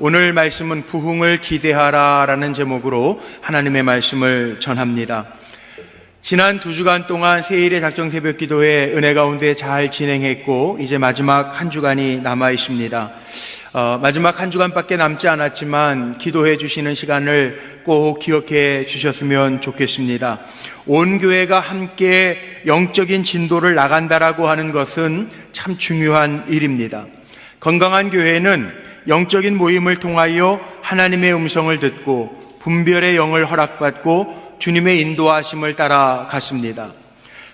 오늘 말씀은 부흥을 기대하라라는 제목으로 하나님의 말씀을 전합니다. 지난 2주간 동안 세일의 작정 새벽 기도회 은혜 가운데 잘 진행했고 이제 마지막 한 주간이 남아 있습니다. 마지막 한 주간밖에 남지 않았지만 기도해 주시는 시간을 꼭 기억해 주셨으면 좋겠습니다. 온 교회가 함께 영적인 진도를 나간다라고 하는 것은 참 중요한 일입니다. 건강한 교회는 영적인 모임을 통하여 하나님의 음성을 듣고 분별의 영을 허락받고 주님의 인도하심을 따라갔습니다.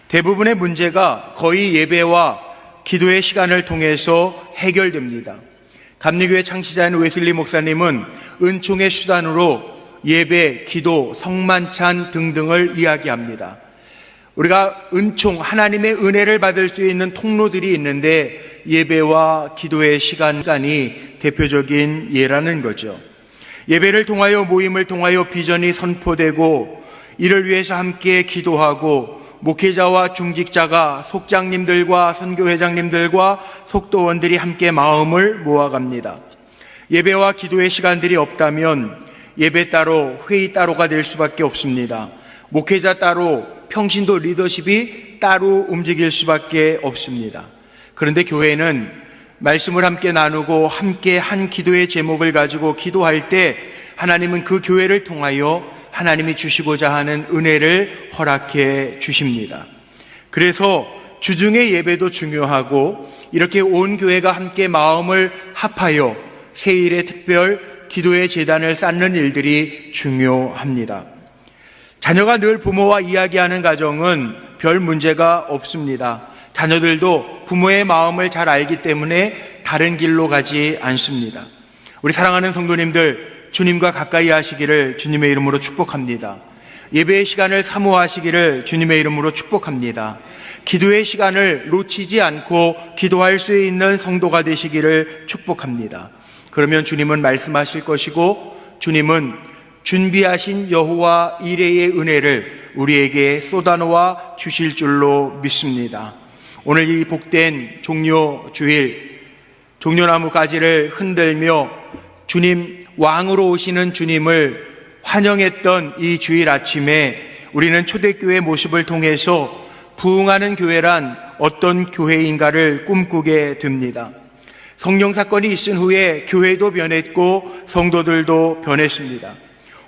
대부분의 문제가 거의 예배와 기도의 시간을 통해서 해결됩니다. 감리교회 창시자인 웨슬리 목사님은 은총의 수단으로 예배, 기도, 성만찬 등등을 이야기합니다. 우리가 은총, 하나님의 은혜를 받을 수 있는 통로들이 있는데 예배와 기도의 시간이 대표적인 예라는 거죠. 예배를 통하여 모임을 통하여 비전이 선포되고 이를 위해서 함께 기도하고 목회자와 중직자가 속장님들과 선교회장님들과 속도원들이 함께 마음을 모아갑니다. 예배와 기도의 시간들이 없다면 예배 따로 회의 따로가 될 수밖에 없습니다. 목회자 따로 평신도 리더십이 따로 움직일 수밖에 없습니다. 그런데 교회는 말씀을 함께 나누고 함께 한 기도의 제목을 가지고 기도할 때 하나님은 그 교회를 통하여 하나님이 주시고자 하는 은혜를 허락해 주십니다. 그래서 주중의 예배도 중요하고 이렇게 온 교회가 함께 마음을 합하여 세일의 특별 기도의 제단을 쌓는 일들이 중요합니다. 자녀가 늘 부모와 이야기하는 가정은 별 문제가 없습니다. 자녀들도 부모의 마음을 잘 알기 때문에 다른 길로 가지 않습니다. 우리 사랑하는 성도님들, 주님과 가까이 하시기를 주님의 이름으로 축복합니다. 예배의 시간을 사모하시기를 주님의 이름으로 축복합니다. 기도의 시간을 놓치지 않고 기도할 수 있는 성도가 되시기를 축복합니다. 그러면 주님은 말씀하실 것이고 주님은 준비하신 여호와 이레의 은혜를 우리에게 쏟아놓아 주실 줄로 믿습니다. 오늘 이 복된 종려 주일, 종려나무 가지를 흔들며 주님, 왕으로 오시는 주님을 환영했던 이 주일 아침에 우리는 초대교회 모습을 통해서 부흥하는 교회란 어떤 교회인가를 꿈꾸게 됩니다. 성령 사건이 있은 후에 교회도 변했고 성도들도 변했습니다.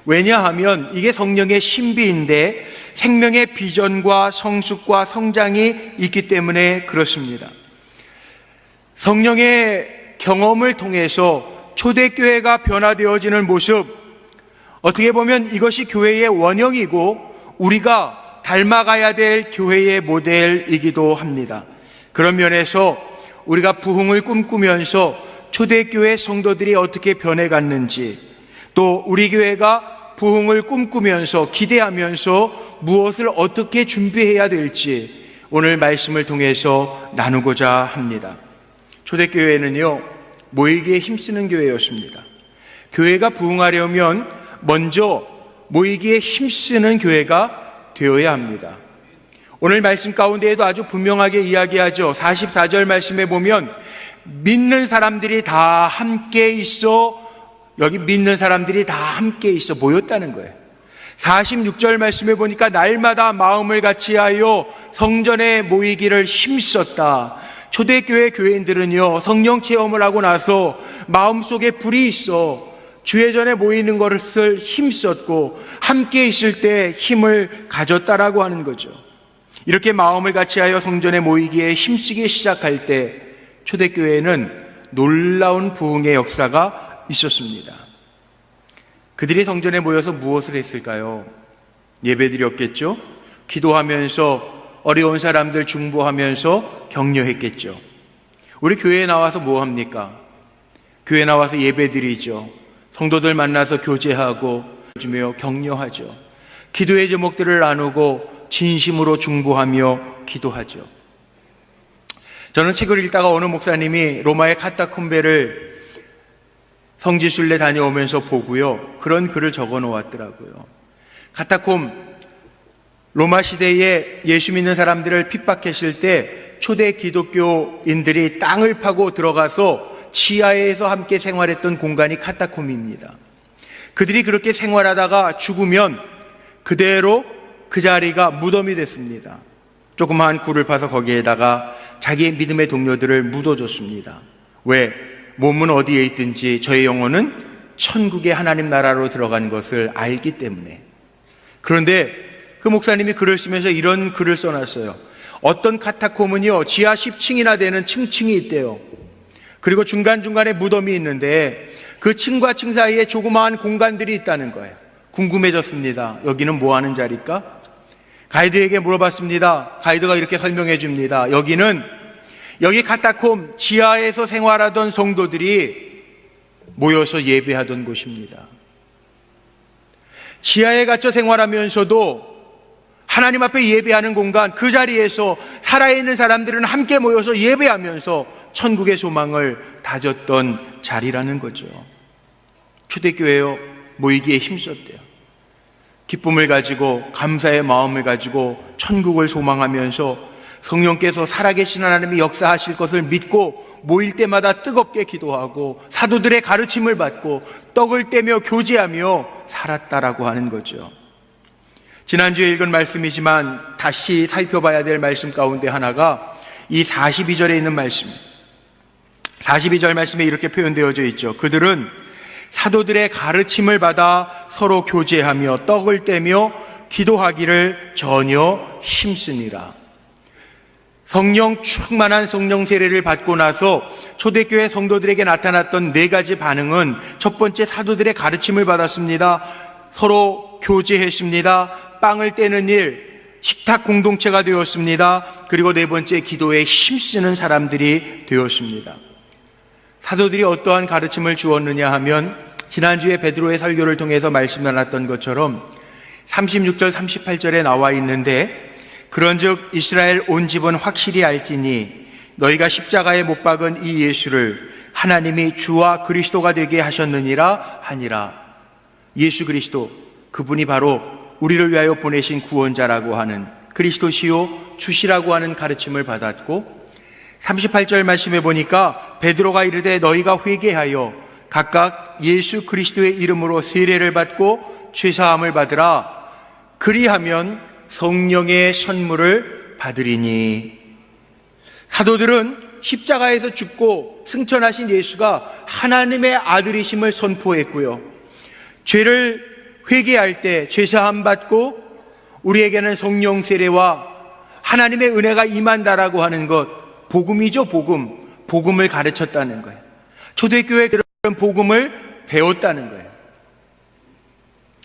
왜냐하면 이게 성령의 신비인데 생명의 비전과 성숙과 성장이 있기 때문에 그렇습니다. 성령의 경험을 통해서 초대교회가 변화되어지는 모습, 어떻게 보면 이것이 교회의 원형이고 우리가 닮아가야 될 교회의 모델이기도 합니다. 그런 면에서 우리가 부흥을 꿈꾸면서 초대교회 성도들이 어떻게 변해갔는지, 또 우리 교회가 부흥을 꿈꾸면서 기대하면서 무엇을 어떻게 준비해야 될지 오늘 말씀을 통해서 나누고자 합니다. 초대교회는요, 모이기에 힘쓰는 교회였습니다. 교회가 부흥하려면 먼저 모이기에 힘쓰는 교회가 되어야 합니다. 오늘 말씀 가운데에도 아주 분명하게 이야기하죠. 44절 말씀에 보면 믿는 사람들이 다 함께 있어, 여기 믿는 사람들이 다 함께 있어 모였다는 거예요. 46절 말씀에 보니까 날마다 마음을 같이하여 성전에 모이기를 힘썼다. 초대교회 교인들은요, 성령 체험을 하고 나서 마음속에 불이 있어 주회전에 모이는 것을 힘썼고 함께 있을 때 힘을 가졌다라고 하는 거죠. 이렇게 마음을 같이하여 성전에 모이기에 힘쓰기 시작할 때 초대교회는 놀라운 부흥의 역사가 있었습니다. 그들이 성전에 모여서 무엇을 했을까요? 예배드렸겠죠? 기도하면서 어려운 사람들 중보하면서 격려했겠죠. 우리 교회에 나와서 뭐 합니까? 교회에 나와서 예배드리죠. 성도들 만나서 교제하고 주며 격려하죠. 기도의 제목들을 나누고 진심으로 중보하며 기도하죠. 저는 책을 읽다가 어느 목사님이 로마의 카타콤베를 성지순례 다녀오면서 보고요, 그런 글을 적어 놓았더라고요. 카타콤, 로마 시대에 예수 믿는 사람들을 핍박했을 때 초대 기독교인들이 땅을 파고 들어가서 지하에서 함께 생활했던 공간이 카타콤입니다. 그들이 그렇게 생활하다가 죽으면 그대로 그 자리가 무덤이 됐습니다. 조그마한 굴을 파서 거기에다가 자기의 믿음의 동료들을 묻어줬습니다. 왜? 몸은 어디에 있든지 저의 영혼은 천국의 하나님 나라로 들어간 것을 알기 때문에. 그런데 그 목사님이 글을 쓰면서 이런 글을 써놨어요. 어떤 카타콤은요, 지하 10층이나 되는 층층이 있대요. 그리고 중간중간에 무덤이 있는데 그 층과 층 사이에 조그마한 공간들이 있다는 거예요. 궁금해졌습니다. 여기는 뭐 하는 자리일까? 가이드에게 물어봤습니다. 가이드가 이렇게 설명해 줍니다. 여기 카타콤 지하에서 생활하던 성도들이 모여서 예배하던 곳입니다. 지하에 갇혀 생활하면서도 하나님 앞에 예배하는 공간, 그 자리에서 살아있는 사람들은 함께 모여서 예배하면서 천국의 소망을 다졌던 자리라는 거죠. 초대교회요, 모이기에 힘썼대요. 기쁨을 가지고 감사의 마음을 가지고 천국을 소망하면서 성령께서 살아계신 하나님이 역사하실 것을 믿고 모일 때마다 뜨겁게 기도하고 사도들의 가르침을 받고 떡을 떼며 교제하며 살았다라고 하는 거죠. 지난주에 읽은 말씀이지만 다시 살펴봐야 될 말씀 가운데 하나가 이 42절에 있는 말씀. 42절 말씀에 이렇게 표현되어져 있죠. 그들은 사도들의 가르침을 받아 서로 교제하며 떡을 떼며 기도하기를 전혀 힘쓰니라. 성령 충만한 성령 세례를 받고 나서 초대교회 성도들에게 나타났던 네 가지 반응은, 첫 번째, 사도들의 가르침을 받았습니다. 서로 교제했습니다. 빵을 떼는 일, 식탁 공동체가 되었습니다. 그리고 네 번째, 기도에 힘쓰는 사람들이 되었습니다. 사도들이 어떠한 가르침을 주었느냐 하면 지난주에 베드로의 설교를 통해서 말씀 나눴던 것처럼 36절 38절에 나와 있는데, 그런즉 이스라엘 온 집은 확실히 알지니 너희가 십자가에 못 박은 이 예수를 하나님이 주와 그리스도가 되게 하셨느니라 하니라. 예수 그리스도, 그분이 바로 우리를 위하여 보내신 구원자라고 하는, 그리스도시요 주시라고 하는 가르침을 받았고, 38절 말씀해 보니까 베드로가 이르되 너희가 회개하여 각각 예수 그리스도의 이름으로 세례를 받고 죄사함을 받으라. 그리하면 성령의 선물을 받으리니. 사도들은 십자가에서 죽고 승천하신 예수가 하나님의 아들이심을 선포했고요, 죄를 회개할 때 죄사함 받고 우리에게는 성령 세례와 하나님의 은혜가 임한다라고 하는 것, 복음이죠. 복음을 가르쳤다는 거예요. 초대교회 그런 복음을 배웠다는 거예요.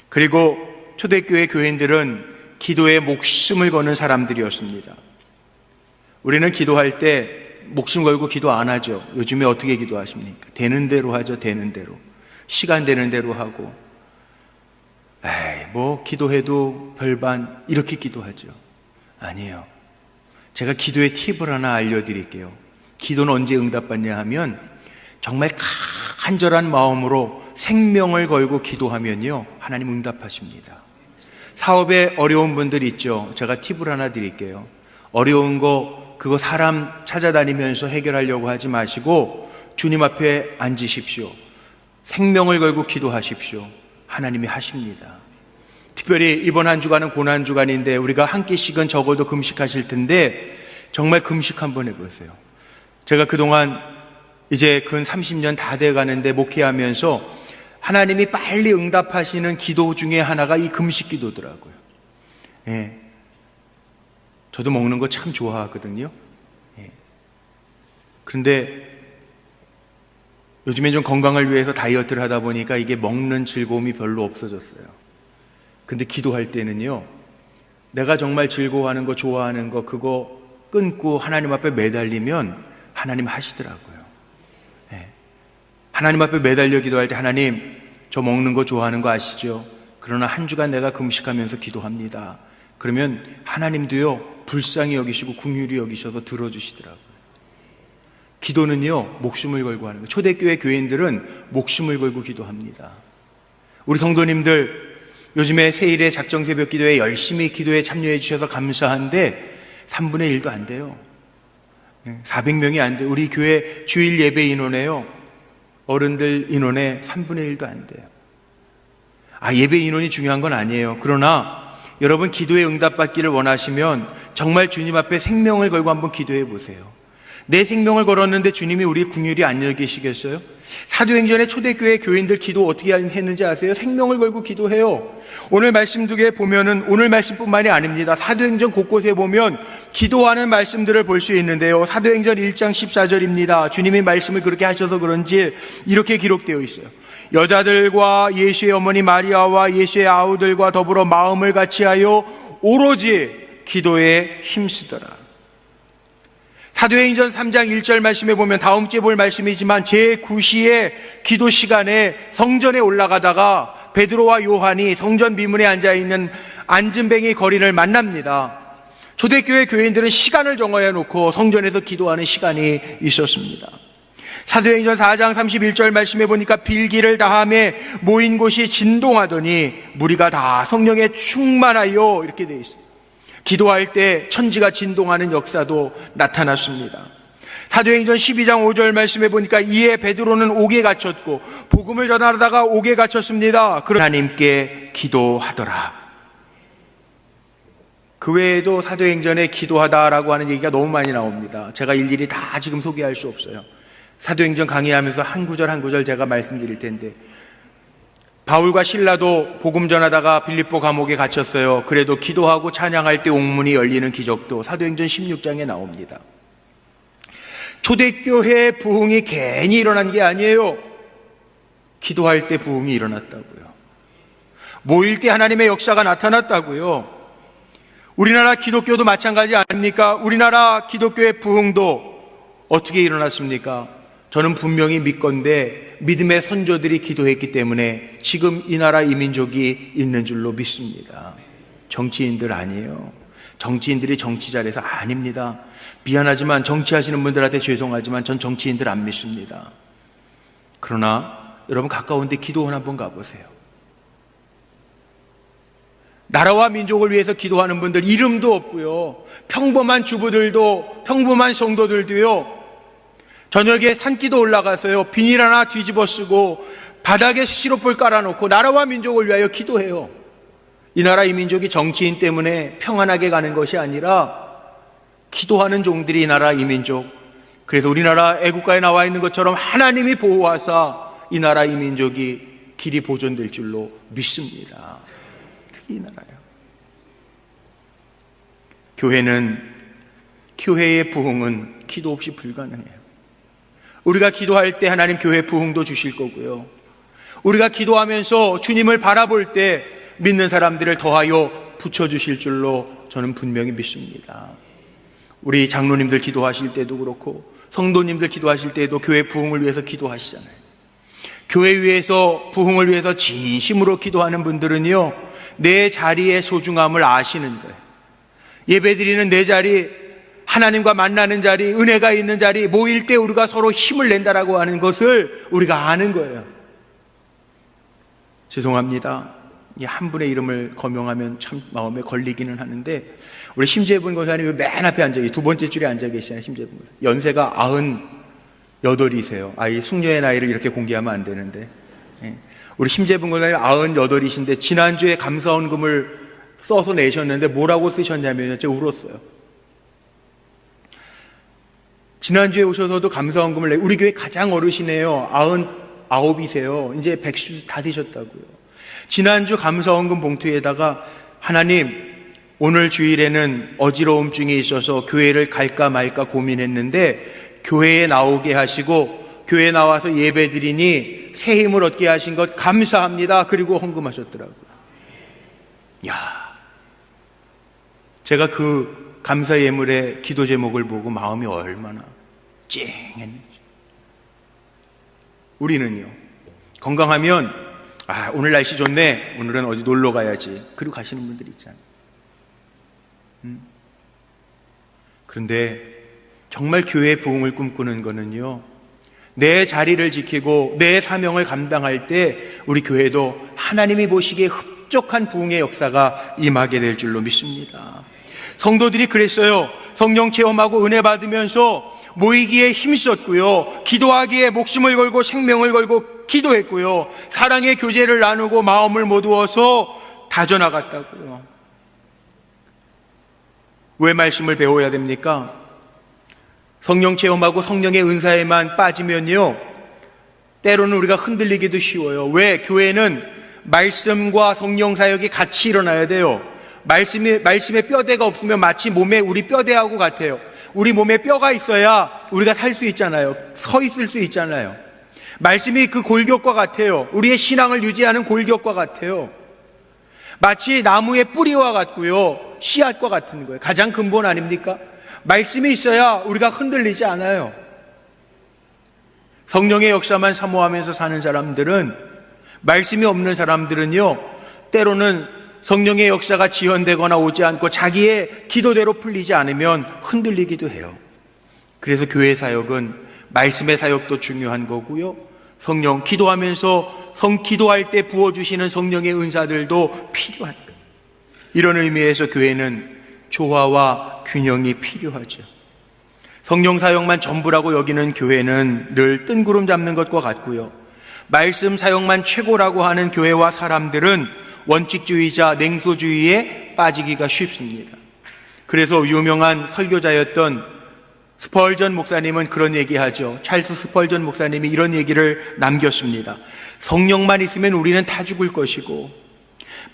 그리고 초대교회 교인들은 기도에 목숨을 거는 사람들이었습니다. 우리는 기도할 때 목숨 걸고 기도 안 하죠. 요즘에 어떻게 기도하십니까? 되는 대로 하죠. 되는 대로. 시간 되는 대로 하고, 뭐 기도해도 별반, 이렇게 기도하죠. 아니에요. 제가 기도의 팁을 하나 알려드릴게요. 기도는 언제 응답받냐 하면 정말 간절한 마음으로 생명을 걸고 기도하면요, 하나님 응답하십니다. 사업에 어려운 분들 있죠. 제가 팁을 하나 드릴게요. 어려운 거 그거 사람 찾아다니면서 해결하려고 하지 마시고 주님 앞에 앉으십시오. 생명을 걸고 기도하십시오. 하나님이 하십니다. 특별히 이번 한 주간은 고난 주간인데 우리가 한 끼씩은 적어도 금식하실 텐데 정말 금식 한번 해보세요. 제가 그동안 이제 근 30년 다 돼가는데 목회하면서 하나님이 빨리 응답하시는 기도 중에 하나가 이 금식 기도더라고요. 예. 저도 먹는 거 참 좋아하거든요. 예. 그런데 요즘에 좀 건강을 위해서 다이어트를 하다 보니까 이게 먹는 즐거움이 별로 없어졌어요. 근데 기도할 때는요, 내가 정말 즐거워하는 거, 좋아하는 거, 그거 끊고 하나님 앞에 매달리면 하나님 하시더라고요. 예. 하나님 앞에 매달려 기도할 때, 하나님, 저 먹는 거 좋아하는 거 아시죠? 그러나 한 주간 내가 금식하면서 기도합니다. 그러면 하나님도요, 불쌍히 여기시고 긍휼히 여기셔서 들어주시더라고요. 기도는요, 목숨을 걸고 하는 거예요. 초대교회 교인들은 목숨을 걸고 기도합니다. 우리 성도님들 요즘에 세일의 작정 새벽 기도에 열심히 기도에 참여해 주셔서 감사한데 3분의 1도 안 돼요. 400명이 안 돼요. 우리 교회 주일 예배 인원에요, 어른들 인원의 3분의 1도 안 돼요. 예배 인원이 중요한 건 아니에요. 그러나 여러분 기도에 응답받기를 원하시면 정말 주님 앞에 생명을 걸고 한번 기도해 보세요. 내 생명을 걸었는데 주님이 우리 긍휼히 안 여기시겠어요? 사도행전의 초대교회 교인들 기도 어떻게 했는지 아세요? 생명을 걸고 기도해요. 오늘 말씀 두 개 보면은 오늘 말씀뿐만이 아닙니다. 사도행전 곳곳에 보면 기도하는 말씀들을 볼 수 있는데요. 사도행전 1장 14절입니다. 주님이 말씀을 그렇게 하셔서 그런지 이렇게 기록되어 있어요. 여자들과 예수의 어머니 마리아와 예수의 아우들과 더불어 마음을 같이하여 오로지 기도에 힘쓰더라. 사도행전 3장 1절 말씀에 보면 다음 주에 볼 말씀이지만 제9시에 기도 시간에 성전에 올라가다가 베드로와 요한이 성전 미문에 앉아있는 안진뱅이 거린을 만납니다. 초대교회 교인들은 시간을 정해 놓고 성전에서 기도하는 시간이 있었습니다. 사도행전 4장 31절 말씀해 보니까 빌기를 다하며 모인 곳이 진동하더니 무리가 다 성령에 충만하여 이렇게 되어 있습니다. 기도할 때 천지가 진동하는 역사도 나타났습니다. 사도행전 12장 5절 말씀해 보니까 이에 베드로는 옥에 갇혔고 복음을 전하다가 옥에 갇혔습니다. 그러나 하나님께 기도하더라. 그 외에도 사도행전에 기도하다라고 하는 얘기가 너무 많이 나옵니다. 제가 일일이 다 지금 소개할 수 없어요. 사도행전 강의하면서 한 구절 한 구절 제가 말씀드릴 텐데, 바울과 실라도 복음 전하다가 빌립보 감옥에 갇혔어요. 그래도 기도하고 찬양할 때 옥문이 열리는 기적도 사도행전 16장에 나옵니다. 초대교회 부흥이 괜히 일어난 게 아니에요. 기도할 때 부흥이 일어났다고요. 모일 때 하나님의 역사가 나타났다고요. 우리나라 기독교도 마찬가지 아닙니까? 우리나라 기독교의 부흥도 어떻게 일어났습니까? 저는 분명히 믿건대 믿음의 선조들이 기도했기 때문에 지금 이 나라 이 민족이 있는 줄로 믿습니다. 정치인들 아니에요. 정치인들이 정치 잘해서 아닙니다. 미안하지만 정치하시는 분들한테 죄송하지만 전 정치인들 안 믿습니다. 그러나 여러분 가까운데 기도원 한번 가보세요. 나라와 민족을 위해서 기도하는 분들 이름도 없고요. 평범한 주부들도 평범한 성도들도요. 저녁에 산기도 올라가서요. 비닐 하나 뒤집어 쓰고 바닥에 시rop볼 깔아놓고 나라와 민족을 위하여 기도해요. 이 나라 이 민족이 정치인 때문에 평안하게 가는 것이 아니라 기도하는 종들이 이 나라 이 민족, 그래서 우리나라 애국가에 나와 있는 것처럼 하나님이 보호하사 이 나라 이 민족이 길이 보존될 줄로 믿습니다. 그게 이 나라예요. 교회의 부흥은 기도 없이 불가능해요. 우리가 기도할 때 하나님 교회 부흥도 주실 거고요. 우리가 기도하면서 주님을 바라볼 때 믿는 사람들을 더하여 붙여주실 줄로 저는 분명히 믿습니다. 우리 장로님들 기도하실 때도 그렇고 성도님들 기도하실 때도 교회 부흥을 위해서 기도하시잖아요. 교회 위해서 부흥을 위해서 진심으로 기도하는 분들은요, 내 자리의 소중함을 아시는 거예요. 예배드리는 내 자리, 하나님과 만나는 자리, 은혜가 있는 자리, 모일 때 우리가 서로 힘을 낸다라고 하는 것을 우리가 아는 거예요. 죄송합니다. 한 분의 이름을 거명하면 참 마음에 걸리기는 하는데, 우리 심재분 권사님이 맨 앞에 앉아계세요. 두 번째 줄에 앉아 계시잖아요. 심재분 권사님. 연세가 98이세요. 아이 숙녀의 나이를 이렇게 공개하면 안 되는데, 우리 심재분 권사님 98이신데 지난주에 감사원금을 써서 내셨는데 뭐라고 쓰셨냐면요, 제가 울었어요. 지난주에 오셔서도 감사원금을 우리 교회 가장 어르시네요. 99이세요. 이제 100수 다 되셨다고요. 지난주 감사원금 봉투에다가 하나님, 오늘 주일에는 어지러움증이 있어서 교회를 갈까 말까 고민했는데 교회에 나오게 하시고 교회에 나와서 예배드리니 새 힘을 얻게 하신 것 감사합니다. 그리고 헌금하셨더라고요. 야, 제가 그 감사 예물의 기도 제목을 보고 마음이 얼마나 찡했는지. 우리는요, 건강하면 오늘 날씨 좋네, 오늘은 어디 놀러 가야지, 그리고 가시는 분들이 있잖아요. 그런데 정말 교회의 부흥을 꿈꾸는 거는요, 내 자리를 지키고 내 사명을 감당할 때 우리 교회도 하나님이 보시기에 흡족한 부흥의 역사가 임하게 될 줄로 믿습니다. 성도들이 그랬어요. 성령 체험하고 은혜 받으면서 모이기에 힘썼고요. 기도하기에 목숨을 걸고 생명을 걸고 기도했고요. 사랑의 교제를 나누고 마음을 모두어서 다져나갔다고요. 왜 말씀을 배워야 됩니까? 성령 체험하고 성령의 은사에만 빠지면요, 때로는 우리가 흔들리기도 쉬워요. 왜? 교회는 말씀과 성령 사역이 같이 일어나야 돼요. 말씀에 뼈대가 없으면 마치 몸에 우리 뼈대하고 같아요. 우리 몸에 뼈가 있어야 우리가 살 수 있잖아요. 서 있을 수 있잖아요. 말씀이 그 골격과 같아요. 우리의 신앙을 유지하는 골격과 같아요. 마치 나무의 뿌리와 같고요, 씨앗과 같은 거예요. 가장 근본 아닙니까? 말씀이 있어야 우리가 흔들리지 않아요. 성령의 역사만 사모하면서 사는 사람들은, 말씀이 없는 사람들은요, 때로는 성령의 역사가 지연되거나 오지 않고 자기의 기도대로 풀리지 않으면 흔들리기도 해요. 그래서 교회 사역은 말씀의 사역도 중요한 거고요, 성령 기도하면서 기도할 때 부어주시는 성령의 은사들도 필요한 거예요. 이런 의미에서 교회는 조화와 균형이 필요하죠. 성령 사역만 전부라고 여기는 교회는 늘 뜬구름 잡는 것과 같고요, 말씀 사역만 최고라고 하는 교회와 사람들은 원칙주의자, 냉소주의에 빠지기가 쉽습니다. 그래서 유명한 설교자였던 스펄전 목사님은 그런 얘기하죠. 찰스 스펄전 목사님이 이런 얘기를 남겼습니다. 성령만 있으면 우리는 타 죽을 것이고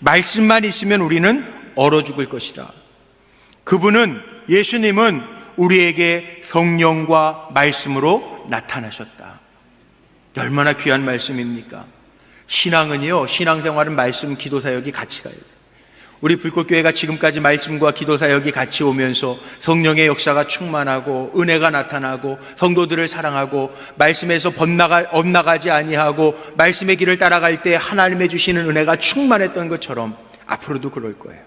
말씀만 있으면 우리는 얼어 죽을 것이다. 그분은, 예수님은 우리에게 성령과 말씀으로 나타나셨다. 얼마나 귀한 말씀입니까? 신앙은요, 신앙생활은 말씀, 기도 사역이 같이 가야 돼요. 우리 불꽃교회가 지금까지 말씀과 기도 사역이 같이 오면서 성령의 역사가 충만하고 은혜가 나타나고 성도들을 사랑하고 말씀에서 엇나가지 아니하고 말씀의 길을 따라갈 때 하나님의 주시는 은혜가 충만했던 것처럼 앞으로도 그럴 거예요.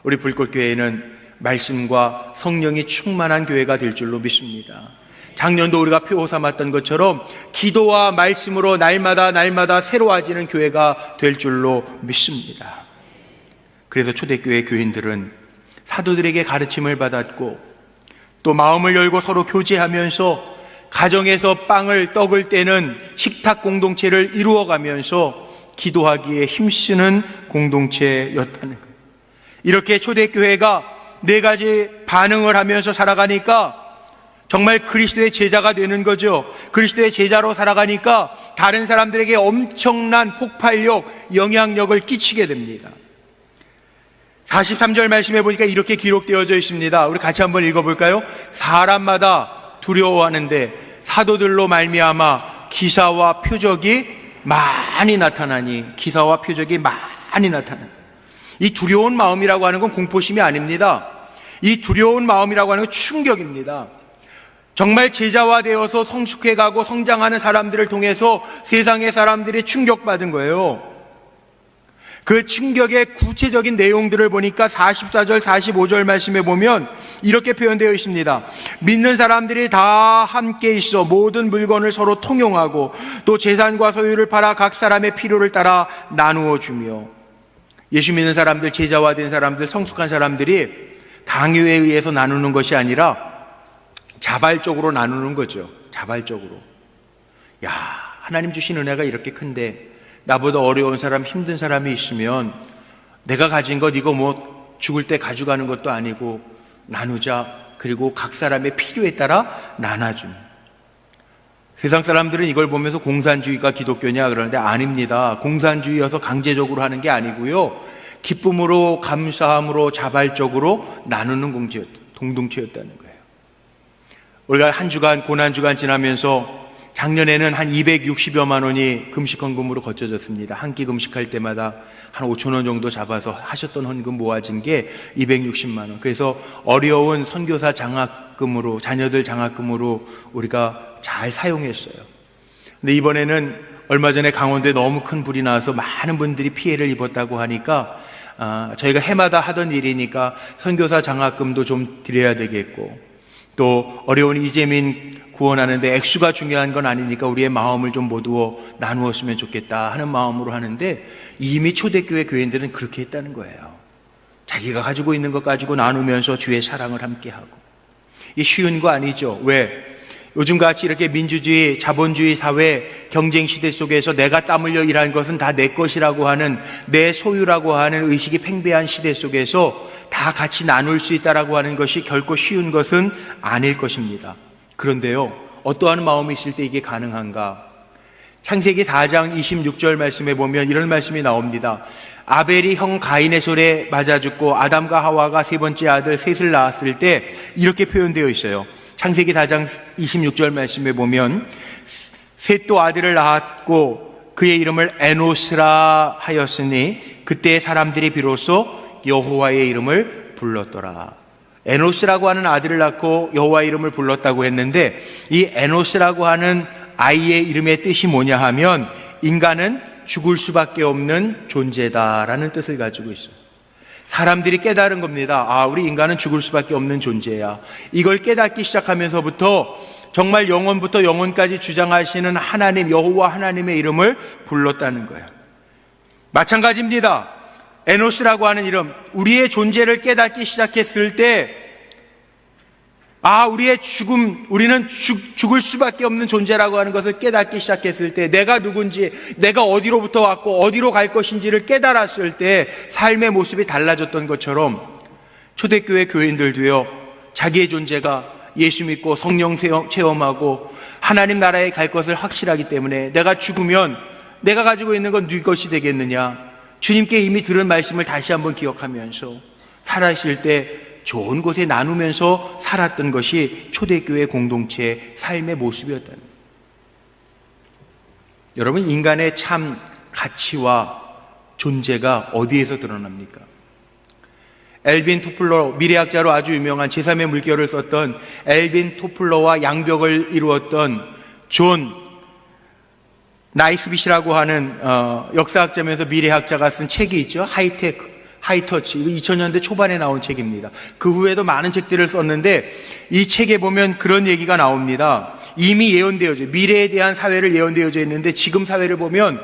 우리 불꽃교회는 말씀과 성령이 충만한 교회가 될 줄로 믿습니다. 작년도 우리가 표 삼았던 것처럼 기도와 말씀으로 날마다 새로워지는 교회가 될 줄로 믿습니다. 그래서 초대교회 교인들은 사도들에게 가르침을 받았고, 또 마음을 열고 서로 교제하면서 가정에서 떡을 떼는 식탁 공동체를 이루어가면서 기도하기에 힘쓰는 공동체였다는 것. 이렇게 초대교회가 4가지 반응을 하면서 살아가니까 정말 그리스도의 제자가 되는 거죠. 그리스도의 제자로 살아가니까 다른 사람들에게 엄청난 폭발력, 영향력을 끼치게 됩니다. 43절 말씀해 보니까 이렇게 기록되어져 있습니다. 우리 같이 한번 읽어볼까요? 사람마다 두려워하는데 사도들로 말미암아 기사와 표적이 많이 나타나니, 기사와 표적이 많이 나타나니. 이 두려운 마음이라고 하는 건 공포심이 아닙니다. 이 두려운 마음이라고 하는 건 충격입니다. 정말 제자화 되어서 성숙해가고 성장하는 사람들을 통해서 세상의 사람들이 충격받은 거예요. 그 충격의 구체적인 내용들을 보니까 44절, 45절 말씀에 보면 이렇게 표현되어 있습니다. 믿는 사람들이 다 함께 있어 모든 물건을 서로 통용하고 또 재산과 소유를 팔아 각 사람의 필요를 따라 나누어 주며. 예수 믿는 사람들, 제자화된 사람들, 성숙한 사람들이 강요에 의해서 나누는 것이 아니라 자발적으로 나누는 거죠. 자발적으로. 야, 하나님 주신 은혜가 이렇게 큰데 나보다 어려운 사람, 힘든 사람이 있으면 내가 가진 것 이거 뭐 죽을 때 가져가는 것도 아니고 나누자. 그리고 각 사람의 필요에 따라 나눠주는. 세상 사람들은 이걸 보면서 공산주의가 기독교냐 그러는데 아닙니다. 공산주의여서 강제적으로 하는 게 아니고요, 기쁨으로, 감사함으로, 자발적으로 나누는 공동체였다는 거예요. 우리가 한 주간, 고난주간 지나면서 작년에는 한 260여만 원이 금식 헌금으로 거쳐졌습니다. 한 끼 금식할 때마다 한 5천 원 정도 잡아서 하셨던 헌금 모아진 게 260만 원. 그래서 어려운 선교사 장학금으로, 자녀들 장학금으로 우리가 잘 사용했어요. 근데 이번에는 얼마 전에 강원도에 너무 큰 불이 나서 많은 분들이 피해를 입었다고 하니까 저희가 해마다 하던 일이니까 선교사 장학금도 좀 드려야 되겠고, 또 어려운 이재민 구원하는데 액수가 중요한 건 아니니까 우리의 마음을 좀 모두어 나누었으면 좋겠다 하는 마음으로 하는데, 이미 초대교회 교인들은 그렇게 했다는 거예요. 자기가 가지고 있는 것 가지고 나누면서 주의 사랑을 함께하고. 이게 쉬운 거 아니죠. 왜? 요즘같이 이렇게 민주주의, 자본주의 사회, 경쟁 시대 속에서 내가 땀 흘려 일한 것은 다 내 것이라고 하는, 내 소유라고 하는 의식이 팽배한 시대 속에서 다 같이 나눌 수 있다라고 하는 것이 결코 쉬운 것은 아닐 것입니다. 그런데요, 어떠한 마음이 있을 때 이게 가능한가? 창세기 4장 26절 말씀에 보면 이런 말씀이 나옵니다. 아벨이 형 가인의 손에 맞아 죽고 아담과 하와가 세 번째 아들 셋을 낳았을 때 이렇게 표현되어 있어요. 창세기 4장 26절 말씀에 보면 셋도 아들을 낳았고 그의 이름을 에노스라 하였으니 그때 사람들이 비로소 여호와의 이름을 불렀더라. 에노스라고 하는 아들을 낳고 여호와의 이름을 불렀다고 했는데, 이 에노스라고 하는 아이의 이름의 뜻이 뭐냐 하면 인간은 죽을 수밖에 없는 존재다라는 뜻을 가지고 있어요. 사람들이 깨달은 겁니다. 아, 우리 인간은 죽을 수밖에 없는 존재야. 이걸 깨닫기 시작하면서부터 정말 영원부터 영원까지 주장하시는 하나님, 여호와 하나님의 이름을 불렀다는 거예요. 마찬가지입니다. 에노스라고 하는 이름, 우리의 존재를 깨닫기 시작했을 때, 우리의 죽음, 우리는 죽을 수밖에 없는 존재라고 하는 것을 깨닫기 시작했을 때, 내가 누군지, 내가 어디로부터 왔고 어디로 갈 것인지를 깨달았을 때 삶의 모습이 달라졌던 것처럼 초대교회 교인들도요, 자기의 존재가 예수 믿고 성령 체험하고 하나님 나라에 갈 것을 확실하기 때문에 내가 죽으면 내가 가지고 있는 건 네 것이 되겠느냐, 주님께 이미 들은 말씀을 다시 한번 기억하면서 살아있을 때 좋은 곳에 나누면서 살았던 것이 초대교회 공동체의 삶의 모습이었다는 거예요. 여러분, 인간의 참 가치와 존재가 어디에서 드러납니까? 엘빈 토플러, 미래학자로 아주 유명한 제3의 물결을 썼던 엘빈 토플러와 양벽을 이루었던 존 나이스빗이라고 하는 역사학자면서 미래학자가 쓴 책이 있죠. 하이터치. 이거 2000년대 초반에 나온 책입니다. 그 후에도 많은 책들을 썼는데 이 책에 보면 그런 얘기가 나옵니다. 이미 예언되어져, 미래에 대한 사회를 예언되어져 있는데 지금 사회를 보면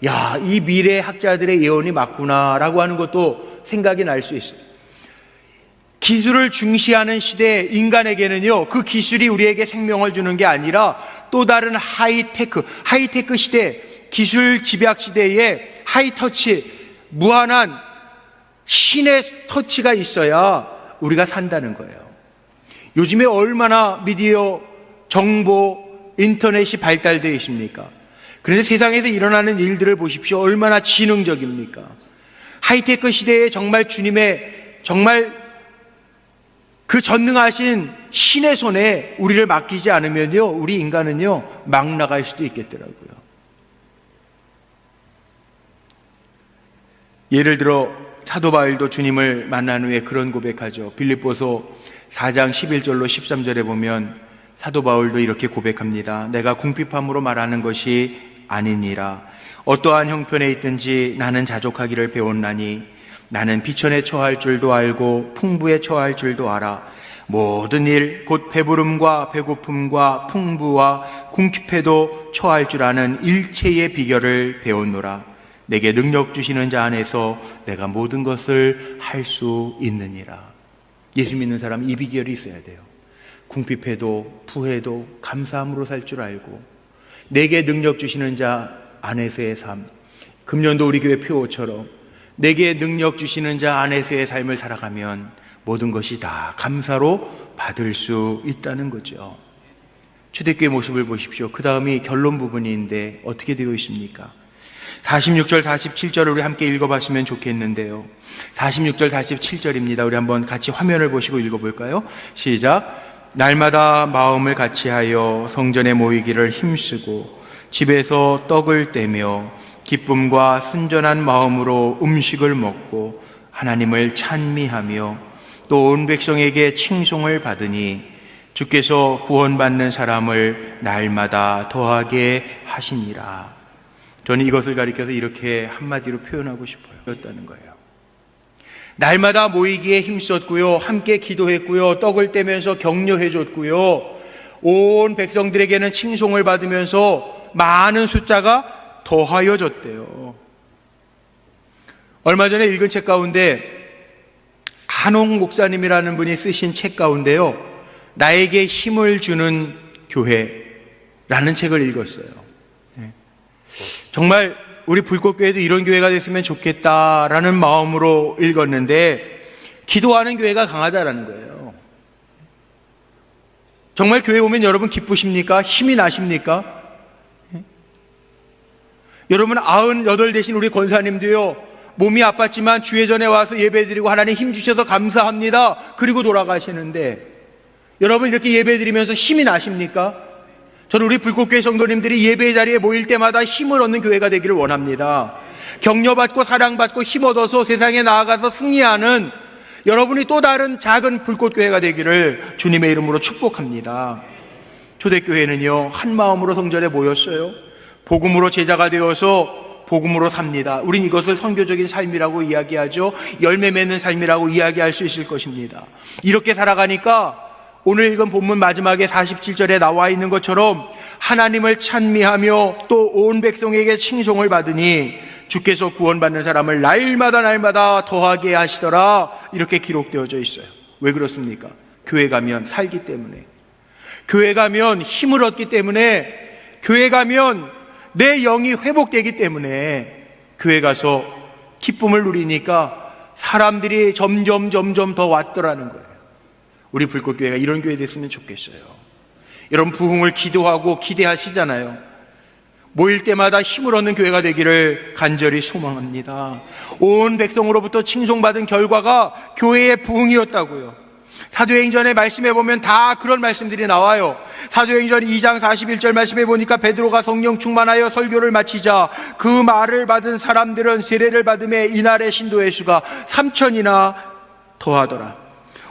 야, 이 미래학자들의 예언이 맞구나라고 하는 것도 생각이 날 수 있어요. 기술을 중시하는 시대에 인간에게는요, 그 기술이 우리에게 생명을 주는 게 아니라 또 다른 하이테크 시대, 기술 집약 시대에 하이터치, 무한한 신의 터치가 있어야 우리가 산다는 거예요. 요즘에 얼마나 미디어, 정보, 인터넷이 발달되어 있습니까? 그런데 세상에서 일어나는 일들을 보십시오. 얼마나 지능적입니까? 하이테크 시대에 정말 주님의 정말 그 전능하신 신의 손에 우리를 맡기지 않으면요, 우리 인간은요, 막 나갈 수도 있겠더라고요. 예를 들어 사도 바울도 주님을 만난 후에 그런 고백하죠. 빌립보서 4장 11절로 13절에 보면 사도 바울도 이렇게 고백합니다. 내가 궁핍함으로 말하는 것이 아니니라. 어떠한 형편에 있든지 나는 자족하기를 배웠나니 나는 비천에 처할 줄도 알고 풍부에 처할 줄도 알아. 모든 일 곧 배부름과 배고픔과 풍부와 궁핍에도 처할 줄 아는 일체의 비결을 배웠노라. 내게 능력 주시는 자 안에서 내가 모든 것을 할 수 있느니라. 예수 믿는 사람 이 비결이 있어야 돼요. 궁핍해도 부해도 감사함으로 살 줄 알고, 내게 능력 주시는 자 안에서의 삶, 금년도 우리 교회 표어처럼 내게 능력 주시는 자 안에서의 삶을 살아가면 모든 것이 다 감사로 받을 수 있다는 거죠. 초대교회 모습을 보십시오. 그 다음이 결론 부분인데 어떻게 되어 있습니까? 46절, 47절을 우리 함께 읽어봤으면 좋겠는데요. 46절, 47절입니다. 우리 한번 같이 화면을 보시고 읽어볼까요? 시작. 날마다 마음을 같이하여 성전에 모이기를 힘쓰고 집에서 떡을 떼며 기쁨과 순전한 마음으로 음식을 먹고 하나님을 찬미하며 또 온 백성에게 칭송을 받으니 주께서 구원받는 사람을 날마다 더하게 하시니라. 저는 이것을 가리켜서 이렇게 한마디로 표현하고 싶어요. 였다는 거예요. 날마다 모이기에 힘썼고요, 함께 기도했고요, 떡을 떼면서 격려해줬고요, 온 백성들에게는 칭송을 받으면서 많은 숫자가 더하여졌대요. 얼마 전에 읽은 책 가운데 한옥 목사님이라는 분이 쓰신 책 가운데요, 나에게 힘을 주는 교회라는 책을 읽었어요. 정말 우리 불꽃교회도 이런 교회가 됐으면 좋겠다라는 마음으로 읽었는데, 기도하는 교회가 강하다라는 거예요. 정말 교회 오면 여러분 기쁘십니까? 힘이 나십니까? 여러분 98 되신 우리 권사님도요, 몸이 아팠지만 주회전에 와서 예배드리고 하나님 힘 주셔서 감사합니다, 그리고 돌아가시는데, 여러분 이렇게 예배드리면서 힘이 나십니까? 저는 우리 불꽃교회 성도님들이 예배 자리에 모일 때마다 힘을 얻는 교회가 되기를 원합니다. 격려받고 사랑받고 힘 얻어서 세상에 나아가서 승리하는 여러분이 또 다른 작은 불꽃교회가 되기를 주님의 이름으로 축복합니다. 초대교회는요, 한 마음으로 성전에 모였어요. 복음으로 제자가 되어서 복음으로 삽니다. 우린 이것을 선교적인 삶이라고 이야기하죠. 열매 맺는 삶이라고 이야기할 수 있을 것입니다. 이렇게 살아가니까 오늘 읽은 본문 마지막에 47절에 나와 있는 것처럼 하나님을 찬미하며 또 온 백성에게 칭송을 받으니 주께서 구원받는 사람을 날마다 더하게 하시더라, 이렇게 기록되어져 있어요. 왜 그렇습니까? 교회 가면 살기 때문에, 교회 가면 힘을 얻기 때문에, 교회 가면 내 영이 회복되기 때문에, 교회 가서 기쁨을 누리니까 사람들이 점점 더 왔더라는 거예요. 우리 불꽃교회가 이런 교회 됐으면 좋겠어요. 여러분 부흥을 기도하고 기대하시잖아요. 모일 때마다 힘을 얻는 교회가 되기를 간절히 소망합니다. 온 백성으로부터 칭송받은 결과가 교회의 부흥이었다고요. 사도행전의 말씀에 보면 다 그런 말씀들이 나와요. 사도행전 2장 41절 말씀에 보니까 베드로가 성령 충만하여 설교를 마치자 그 말을 받은 사람들은 세례를 받음에 이날의 신도의 수가 3,000이나 더하더라.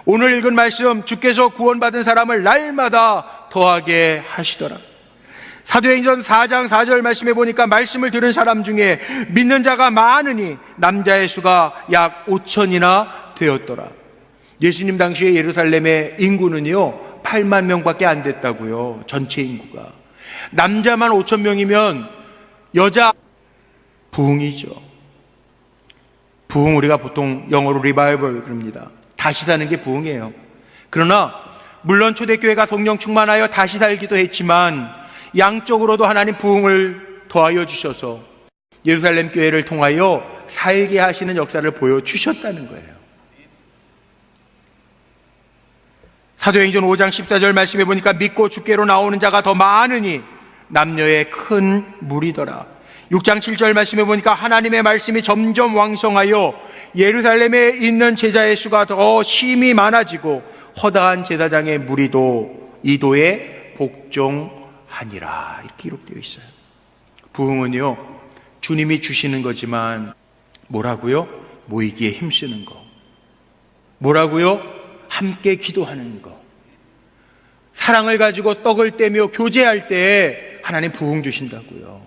오늘 읽은 말씀, 주께서 구원받은 사람을 날마다 더하게 하시더라. 사도행전 4장 4절 말씀에 보니까 말씀을 들은 사람 중에 믿는 자가 많으니 남자의 수가 약 5,000이나 되었더라. 예수님 당시에 예루살렘의 인구는요 8만 명밖에 안 됐다고요. 전체 인구가. 남자만 5,000명이면 여자 부흥이죠. 부흥, 우리가 보통 영어로 리바이벌 그럽니다. 다시 사는 게 부흥이에요. 그러나 물론 초대교회가 성령 충만하여 다시 살기도 했지만 양쪽으로도 하나님 부흥을 더하여 주셔서 예루살렘 교회를 통하여 살게 하시는 역사를 보여주셨다는 거예요. 사도행전 5장 14절 말씀해 보니까 믿고 주께로 나오는 자가 더 많으니 남녀의 큰 무리더라. 6장 7절 말씀해 보니까 하나님의 말씀이 점점 왕성하여 예루살렘에 있는 제자의 수가 더 심히 많아지고 허다한 제사장의 무리도 이도에 복종하니라, 이렇게 기록되어 있어요. 부흥은요 주님이 주시는 거지만 뭐라고요? 모이기에 힘쓰는 거. 뭐라고요? 함께 기도하는 거. 사랑을 가지고 떡을 떼며 교제할 때 하나님 부흥 주신다고요.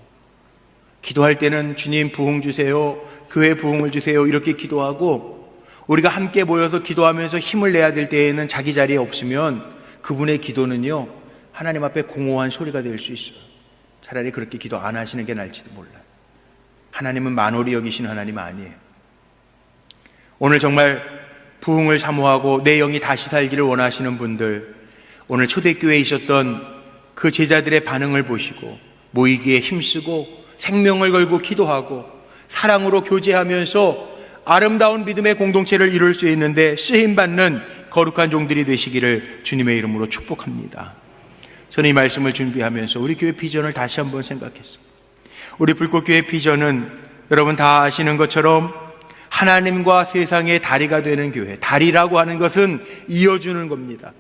기도할 때는 주님 부흥 주세요, 교회 부흥을 주세요, 이렇게 기도하고, 우리가 함께 모여서 기도하면서 힘을 내야 될 때에는 자기 자리에 없으면 그분의 기도는요 하나님 앞에 공허한 소리가 될 수 있어요. 차라리 그렇게 기도 안 하시는 게 나을지도 몰라요. 하나님은 만홀히 여기시는 하나님 아니에요. 오늘 정말 부흥을 사모하고 내 영이 다시 살기를 원하시는 분들, 오늘 초대교회에 있었던 그 제자들의 반응을 보시고 모이기에 힘쓰고 생명을 걸고 기도하고 사랑으로 교제하면서 아름다운 믿음의 공동체를 이룰 수 있는데 쓰임받는 거룩한 종들이 되시기를 주님의 이름으로 축복합니다. 저는 이 말씀을 준비하면서 우리 교회 비전을 다시 한번 생각했어요. 우리 불꽃교회 비전은 여러분 다 아시는 것처럼 하나님과 세상의 다리가 되는 교회. 다리라고 하는 것은 이어주는 겁니다.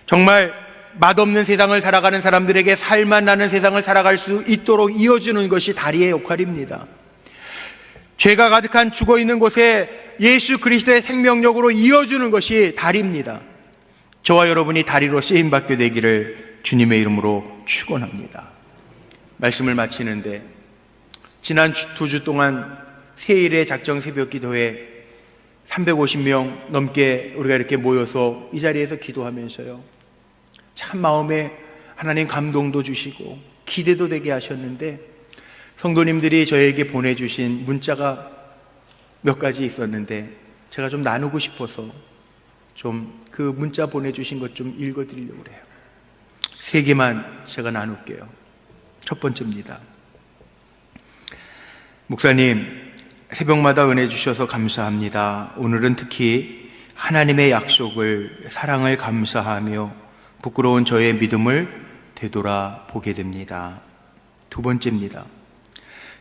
정말 맛없는 세상을 살아가는 사람들에게 살맛 나는 세상을 살아갈 수 있도록 이어주는 것이 다리의 역할입니다. 죄가 가득한 죽어있는 곳에 예수 그리스도의 생명력으로 이어주는 것이 다리입니다. 저와 여러분이 다리로 쓰임받게 되기를 주님의 이름으로 축원합니다. 말씀을 마치는데, 지난 2주 동안 세일의 작정 새벽 기도회 350명 넘게 우리가 이렇게 모여서 이 자리에서 기도하면서요 참 마음에 하나님 감동도 주시고 기대도 되게 하셨는데, 성도님들이 저에게 보내주신 문자가 몇 가지 있었는데 제가 좀 나누고 싶어서 좀 그 문자 보내주신 것 좀 읽어드리려고 해요. 세 개만 제가 나눌게요. 첫 번째입니다. 목사님, 새벽마다 은혜 주셔서 감사합니다. 오늘은 특히 하나님의 약속을, 사랑을 감사하며 부끄러운 저의 믿음을 되돌아보게 됩니다. 두 번째입니다.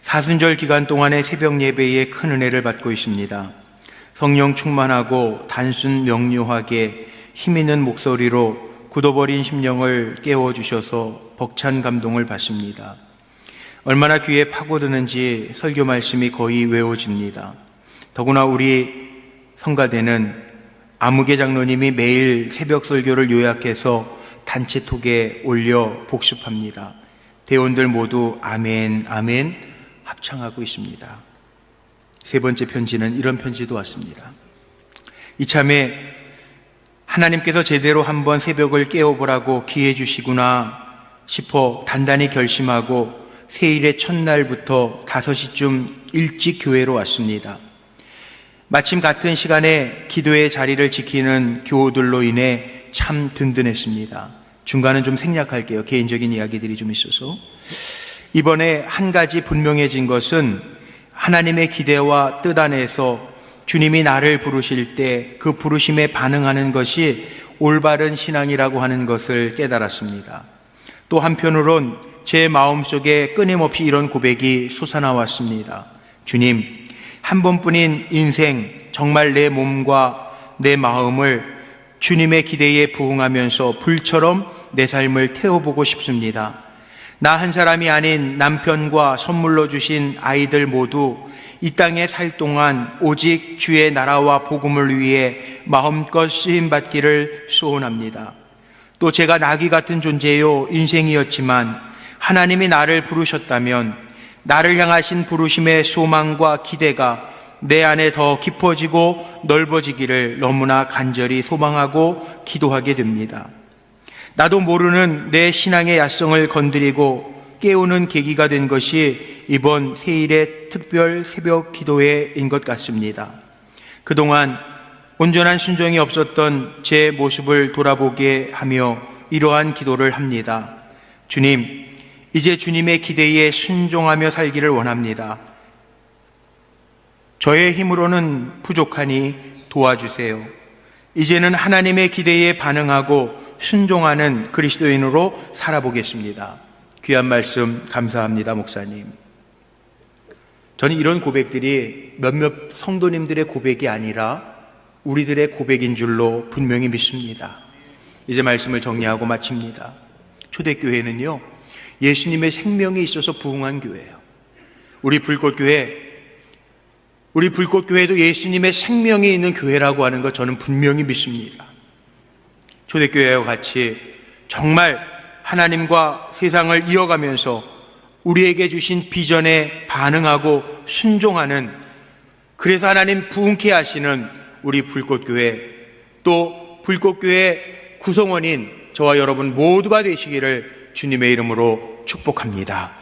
사순절 기간 동안의 새벽 예배에 큰 은혜를 받고 있습니다. 성령 충만하고 단순 명료하게 힘있는 목소리로 굳어버린 심령을 깨워주셔서 벅찬 감동을 받습니다. 얼마나 귀에 파고드는지 설교 말씀이 거의 외워집니다. 더구나 우리 성가대는 아무개 장로님이 매일 새벽 설교를 요약해서 단체톡에 올려 복습합니다. 대원들 모두 아멘, 아멘 합창하고 있습니다. 세 번째 편지는 이런 편지도 왔습니다. 이참에 하나님께서 제대로 한번 새벽을 깨워보라고 기회 주시구나 싶어 단단히 결심하고 새일의 첫날부터 5시쯤 일찍 교회로 왔습니다. 마침 같은 시간에 기도의 자리를 지키는 교우들로 인해 참 든든했습니다. 중간은 좀 생략할게요. 개인적인 이야기들이 좀 있어서. 이번에 한 가지 분명해진 것은 하나님의 기대와 뜻 안에서 주님이 나를 부르실 때 그 부르심에 반응하는 것이 올바른 신앙이라고 하는 것을 깨달았습니다. 또 한편으론 제 마음속에 끊임없이 이런 고백이 솟아나왔습니다. 주님, 한 번뿐인 인생, 정말 내 몸과 내 마음을 주님의 기대에 부응하면서 불처럼 내 삶을 태워보고 싶습니다. 나 한 사람이 아닌 남편과 선물로 주신 아이들 모두 이 땅에 살 동안 오직 주의 나라와 복음을 위해 마음껏 쓰임받기를 소원합니다. 또 제가 나귀 같은 존재요 인생이었지만 하나님이 나를 부르셨다면 나를 향하신 부르심의 소망과 기대가 내 안에 더 깊어지고 넓어지기를 너무나 간절히 소망하고 기도하게 됩니다. 나도 모르는 내 신앙의 야성을 건드리고 깨우는 계기가 된 것이 이번 새일의 특별 새벽 기도회인 것 같습니다. 그동안 온전한 순종이 없었던 제 모습을 돌아보게 하며 이러한 기도를 합니다. 주님, 이제 주님의 기대에 순종하며 살기를 원합니다. 저의 힘으로는 부족하니 도와주세요. 이제는 하나님의 기대에 반응하고 순종하는 그리스도인으로 살아보겠습니다. 귀한 말씀 감사합니다, 목사님. 저는 이런 고백들이 몇몇 성도님들의 고백이 아니라 우리들의 고백인 줄로 분명히 믿습니다. 이제 말씀을 정리하고 마칩니다. 초대교회는요, 예수님의 생명이 있어서 부흥한 교회예요. 우리 불꽃교회도 예수님의 생명이 있는 교회라고 하는 것 저는 분명히 믿습니다. 초대교회와 같이 정말 하나님과 세상을 이어가면서 우리에게 주신 비전에 반응하고 순종하는, 그래서 하나님 부흥케 하시는 우리 불꽃교회, 또 불꽃교회 구성원인 저와 여러분 모두가 되시기를 주님의 이름으로 축복합니다.